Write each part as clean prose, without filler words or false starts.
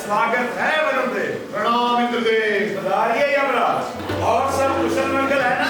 स्वागत है वरुण देव। प्रणाम इंद्रदेव। पधारिए यमराज। और सब कुशल मंगल है ना?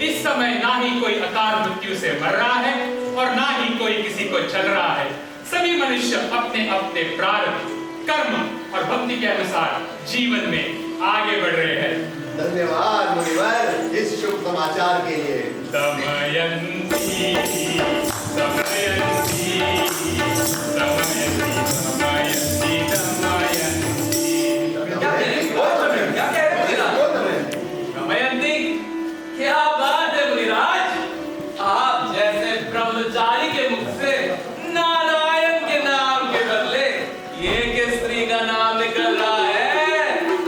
इस समय ना ही कोई अकाल मृत्यु से मर रहा है और ना ही कोई किसी को चल रहा है। सभी मनुष्य अपने अपने प्रारब्ध, कर्म और भक्ति के अनुसार जीवन में आगे बढ़ रहे हैं। धन्यवाद मुनिवर इस शुभ समाचार के लिए। दमयंती, दमयंती, दमयंती, दमयंती, दमयंती। क्या बात है मुनिराज, आप जैसे ब्रह्मचारी के मुख से नारायण के नाम के बदले ये किस स्त्री का नाम निकल रहा है?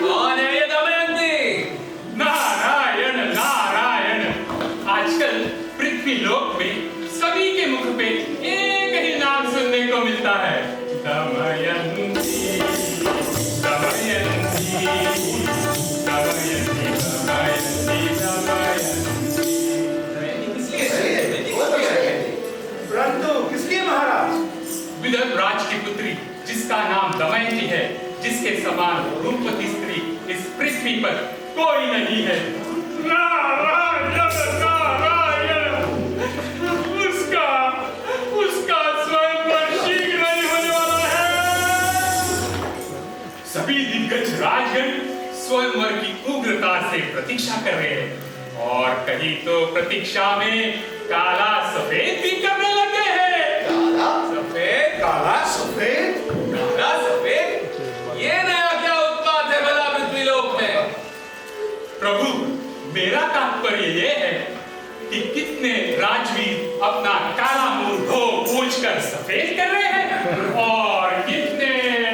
कौन है ये दमयंती? नारायण नारायण। आजकल पृथ्वी लोक में सभी के मुख पे एक ही नाम सुनने को मिलता है, दमयंती, दमयंती, दमयंती, दमयंती, परंतु किसलिए महाराज? विदर्भ राज की पुत्री जिसका नाम दमयंती है, जिसके समान रूपवती स्त्री इस पृथ्वी पर कोई नहीं है। नारायण नारायण। उसका स्वयंवर शीघ्र ही होने वाला है। सभी दिग्गज राजगण स्वयंवर की उग्रता से प्रतीक्षा कर रहे हैं और कहीं तो प्रतीक्षा में काला सफेद भी करने लगे हैं। काला सफेद? काला सफेद? काला सफेद? ये नया क्या उत्पाद है भला पृथ्वी लोक में? प्रभु, मेरा तात्पर्य ये है कि कितने राजवीर अपना काला मुंह धो पोंछ कर सफेद कर रहे हैं और कितने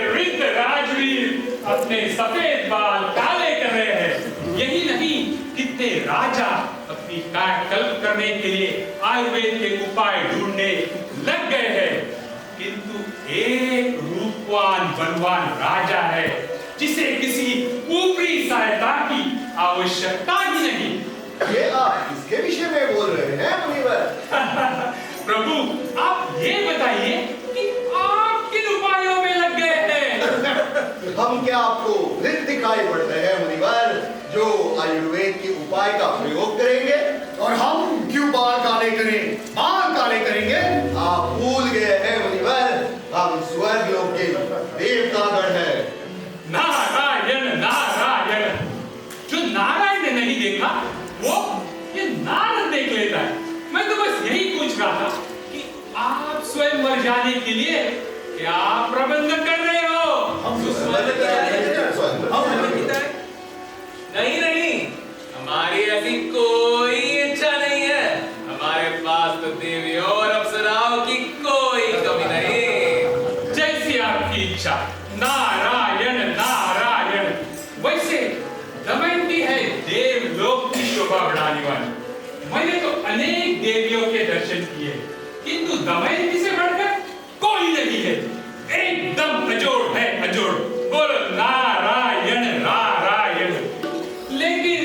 वृद्ध राजवीर अपने सफेद बाल काले कर रहे हैं। यही नहीं, कितने राजा अपनी कायाकल्प करने के लिए आयुर्वेद के उपाय ढूंढने लग गए हैं, किंतु एक रूपवान बलवान राजा है जिसे किसी ऊपरी सहायता की आवश्यकता ही नहीं। ये आप किसके विषय में बोल रहे हैं मुनिवर? प्रभु, आप ये बताइए कि आप किन उपायों में लग गए हैं? हम क्या आपको वृद्ध दिखाई पड़ते हैं मुनिवर, जो आयुर्वेद के उपाय का प्रयोग करेंगे? और हम क्यों बाल काले करें, बाल काले करेंगे? आप भूल गए हैं मुनिवर, हम स्वर्ग लोक के देवतागण हैं। नारायण नारायण। जो नारायण ने नहीं देखा वो ये नारद देख लेता है। मैं तो बस यही पूछ रहा था कि आप स्वयं मर जाने के लिए क्या प्रबंध कर रहे हो? नहीं, हमारी ऐसी कोई इच्छा नहीं है। हमारे पास तो देवियों और अप्सराओं की कोई कमी नहीं। जैसी आपकी इच्छा। नारायण नारायण। वैसे दमयंती है देवलोक की शोभा बढ़ाने वाली। मैंने तो अनेक देवियों के दर्शन किए, किंतु दमयंती से बढ़कर कोई नहीं है। एकदम अजोड़ है, अजोड़। बोलो नारायण नारायण। लेकिन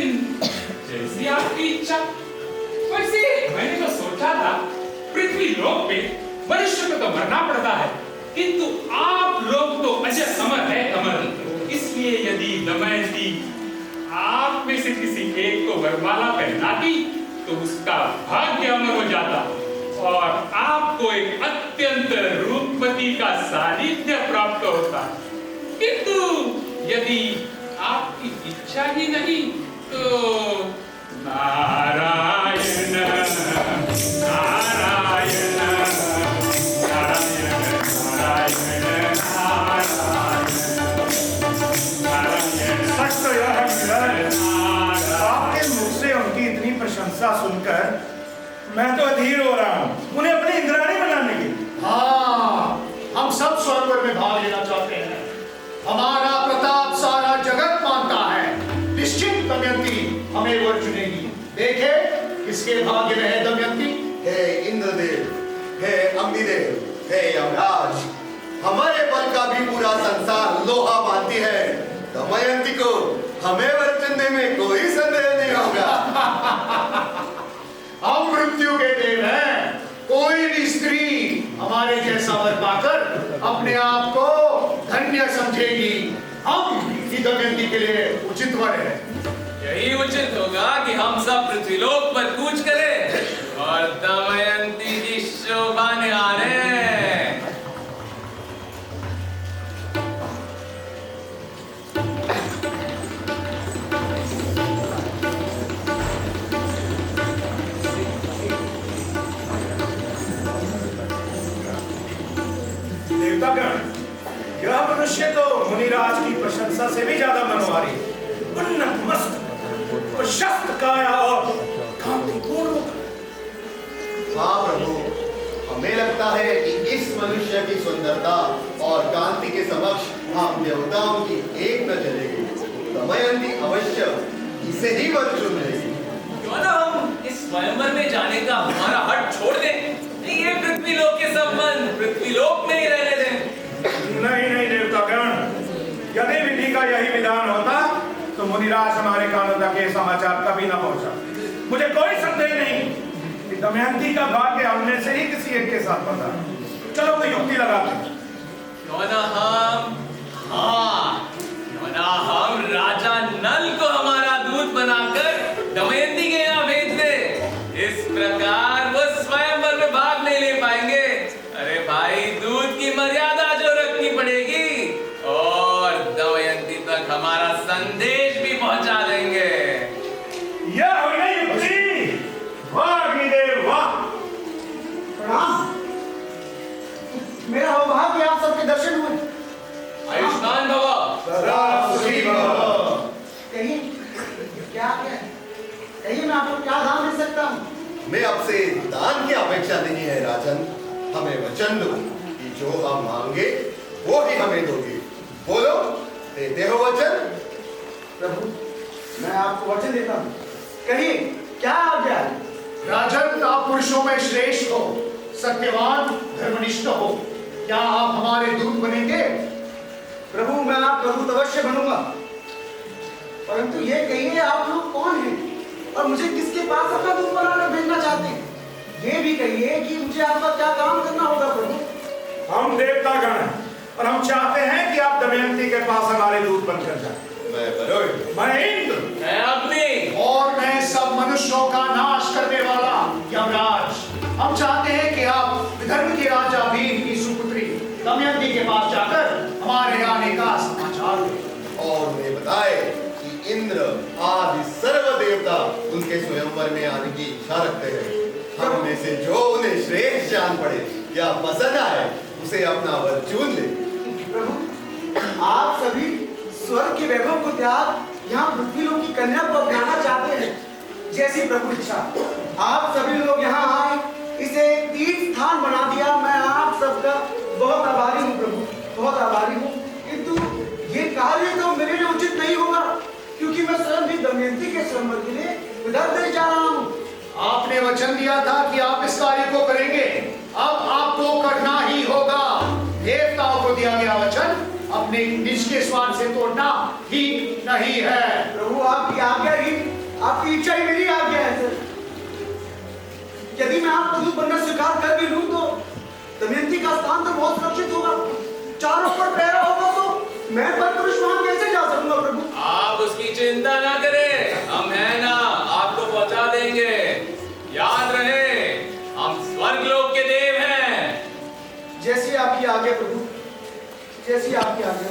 जैसी आपकी इच्छा। वैसे मैंने तो सोचा था पृथ्वी लोक पे मनुष्य को तो मरना पड़ता है, किंतु आप लोग तो अजर अमर है, अमर। इसलिए यदि दमयंती आप में से किसी एक को वरमाला पहनाती तो उसका भाग्य अमर हो जाता और आपको एक अत्यंत रूपवती का सानिध्य प्राप्त होता। किंतु यदि आपकी इच्छा ही नहीं तो नारायण नारायण नारायण नारायण सच तो यह है मिलन, आपके मुख से उनकी इतनी प्रशंसा सुनकर मैं तो अधीर हो रहा हूँ, उन्हें अपनी इंद्राणी बनाने के लिए। हाँ, हम सब स्वयंवर में भाग लेना चाहते हैं। हमारा प्रताप सारा जगत मानता है। निश्चित दमयंती हमें वर चुनेगी। देखे किसके भाग्य में है दमयंती। हे इंद्रदेव, हे अग्निदेव, हे यमराज, हमारे बल का भी पूरा संसार लोहा मानती है। दमयंती को हमें वर चुनने में कोई संदेह नहीं होगा। हम मृत्यु के देव हैं। कोई भी स्त्री हमारे जैसा वर पाकर अपने आप को धन्य समझेगी। हम ही दमयंती के लिए उचित वर है। यही उचित होगा कि हम सब पृथ्वीलोक पर कूच करें और दमयंती की शोभा निहारें। देवतागण, यह मनुष्य तो मुनिराज की प्रशंसा से भी ज्यादा मनोहारी, उन्नत मस्तक और शक्त काया और कांतिपूर्ण। हाँ प्रभु, हमें लगता है कि इस मनुष्य की सुंदरता और कांति के समक्ष हम देवताओं की एक न चलेगी। दमयंती अवश्य इसे ही वर चुन लेगी। क्यों ना हम इस स्वयंवर में जाने का हमारा हट छोड़ दें। ये पृथ्वीलोक के संबंध पृथ्वीलोक में ही रहने दें। नहीं नहीं देवतागण, यदि विधि का यही विधान होता तो मुनिराज हमारे कानों तक ये समाचार कभी न पहुंचा। मुझे कोई संदेह नहीं कि दमयंती का भाग्य हमने से ही किसी एक के साथ बंधा। चलो कोई युक्ति लगाते हैं। क्यों ना हम राजा नल को हमारा दूत बनाकर दमयंती के यहाँ भेज दे। इस प्रकार वो स्वयंवर में भाग नहीं ले पाएंगे। अरे भाई, दूत की मर्यादा जो रखनी पड़ेगी और दमयंती तक हमारा संदेश भी पहुंचा देंगे। यह हो गई युक्ति। वाह अग्निदेव वाह। प्रणाम। मेरा सौभाग्य आप सबके दर्शन हुए। आयुष्मान भव। सदा सुखी भव। कहीं क्या कहीं मैं आपको क्या दान दे सकता हूँ? मैं आपसे दान की अपेक्षा नहीं है राजन। हमें वचन दो कि जो हम मांगे वो ही हमें दोगे। बोलो, देते हो वचन? प्रभु, मैं आपको वचन देता हूँ। कहिए क्या आज्ञा है? राजन, आप पुरुषों में श्रेष्ठ हो, सत्यवान, धर्मनिष्ठ हो। क्या आप हमारे दूत बनेंगे? प्रभु, मैं आपका दूत अवश्य बनूंगा, परंतु ये कहिए आप लोग कौन हैं और मुझे किसके पास अपना दूत बनाकर भेजना चाहते हैं? ये भी कहिए कि मुझे आपका क्या काम करना होगा प्रभु? हम देवतागण हैं और हम चाहते हैं कि आप दमयंती के पास हमारे दूत बनकर जाएं। मैं वरुण, मैं इंद्र, मैं अग्नि और मैं सब मनुष्यों का नाश करने वाला यमराज। हम चाहते हैं कि आप विदर्भ के राजा भीम की सुपुत्री दमयंती के पास जाकर हमारे आने का समाचार दें और उन्हें बताए कि इंद्र आदि सर्व देवता उनके स्वयंवर में आने की इच्छा रखते हैं। हम में से जो उन्हें श्रेष्ठ जान पड़े या पसंद आए उसे अपना वर चुन ले। प्रभु, आप सभी स्वर्ग के वैभव को त्याग यहाँ पृथ्वीलोक की कन्या को अपनाना चाहते हैं। जैसी प्रभु इच्छा। आप सभी लोग यहाँ आए, इसे तीर्थ स्थान बना दिया। मैं आप सबका बहुत आभारी हूँ प्रभु, बहुत आभारी हूँ। किंतु ये कार्य तो मेरे लिए उचित नहीं होगा, क्योंकि मैं स्वयं भी दमयंती के स्वयंवर के लिए विदर्भ देश जा रहा हूँ। आपने वचन दिया था कि आप इस कार्य को करेंगे, अब आपको करना ही होगा। देवताओं को दिया गया वचन अपने निज के स्वार्थ से तोड़ना ठीक नहीं है। प्रभु, आपकी आज्ञा ही, आपकी इच्छा ही मेरी आज्ञा है सर। यदि मैं आपको दूत बनना स्वीकार कर भी लूं तो दमयंती का स्थान तो बहुत सुरक्षित होगा। चारों पर पहरा होगा तो मैं परपुरुष वहां कैसे जा सकूंगा प्रभु? आप उसकी चिंता ना करें, हम हैं ना, आपको पहुंचा देंगे। याद रहे, हम स्वर्गलोक के देव हैं। जैसी आपकी आज्ञा प्रभु, जैसी आपकी आज्ञा।